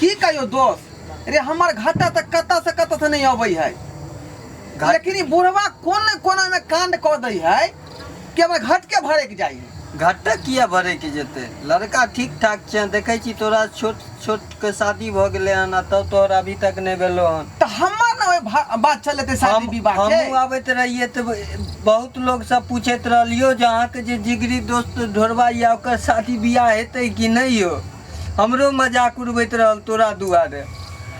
की कहियो दोस्त रे हमार घाटा तक कत से नहीं अबै है, लेकिन ई बुढ़वा कोन कोना में कांड कर दै है कि हमरा घट के भरे के जाई है। घाटा किया भरे के जेते, लड़का ठीक ठाक छै, देखे छी तोरा छोट छोट के शादी भ गेले हन, तब तोहर अभी तक नहीं भेलो हन। तो हमर ना बात चलते शादी विवाह के। हम आबैत रहिए तो बहुत लोग सब पूछत रहलियो जे अहाँ के जे जिगरी दोस्त ढोरबा या ओकर शादी बियाह हेतै कि नहीं हो। हमरो मजाक उड़बैत रहल तोरा दुआरे।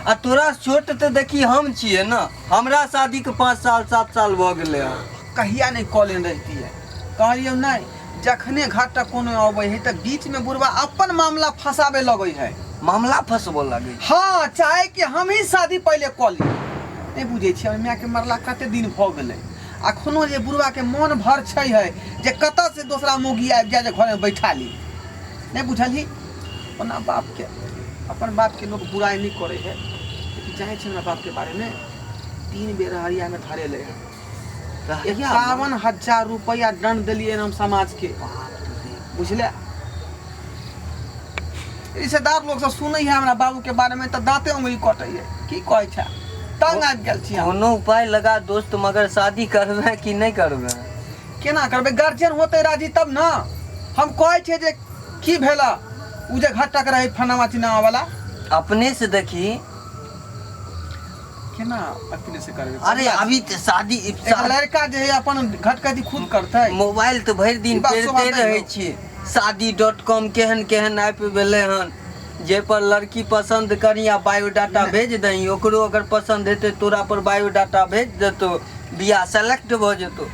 आ तोरा छोट तो देखी हम छिए ना, हमरा शादी के 5 साल 7 साल भ गेले हन। कहिया नहीं कॉलेज रहती है, कहलियो नहीं जखने घाटा कोनो अबै है त बीच में बुढ़वा अपन मामला फंसाबे लगै है। मामला फंसबो लगे। हाँ, चाहे कि हम ही शादी पहले कऽ ली। नहीं बुझे छियै माय के मरला कते दिन भ गेलै, अखनो जे बुढ़वा के मन भर छै है जे कत से दूसरा मुगी आबि जाए जे घर में बैठा ली। नहीं बुझली ओना बाप के अपन बाप के लोग बुराई नहीं करे है, लेकिन जाने छै हमरा बाप के बारे में 3 बेर हरिया में धरे ले है। 51,000 रुपया दंड दिलिए हम समाज के, बुझले। रिश्तेदार लोग सब सुनै है हमरा बाबू के बारे में तो दांते उंगली कटे है। की कहै छै तंग आबि गेल छी। कोनो उपाय लगा दोस्त, मगर शादी करबे कि नहीं करबे? केना करबे, गार्जियन होते राजी तब ना। हम कहै छै जे की भेला उ जे घटक रहे फनामा चिनामा वाला, अपने से देखी केना अपने से करबे। अरे अभी तो शादी लड़का जे है अपन घटकती खुद करतै। मोबाइल तो भरि दिन पेरते रहे छी, शादी.com केहन केहन ऐप भेले हन, जे पर लड़की पसंद करी आ बायोडाटा भेज दही, ओकरो अगर पसंद हेते तोरा पर बायोडाटा भेज देतो, बियाह सेलेक्ट भ जेतो।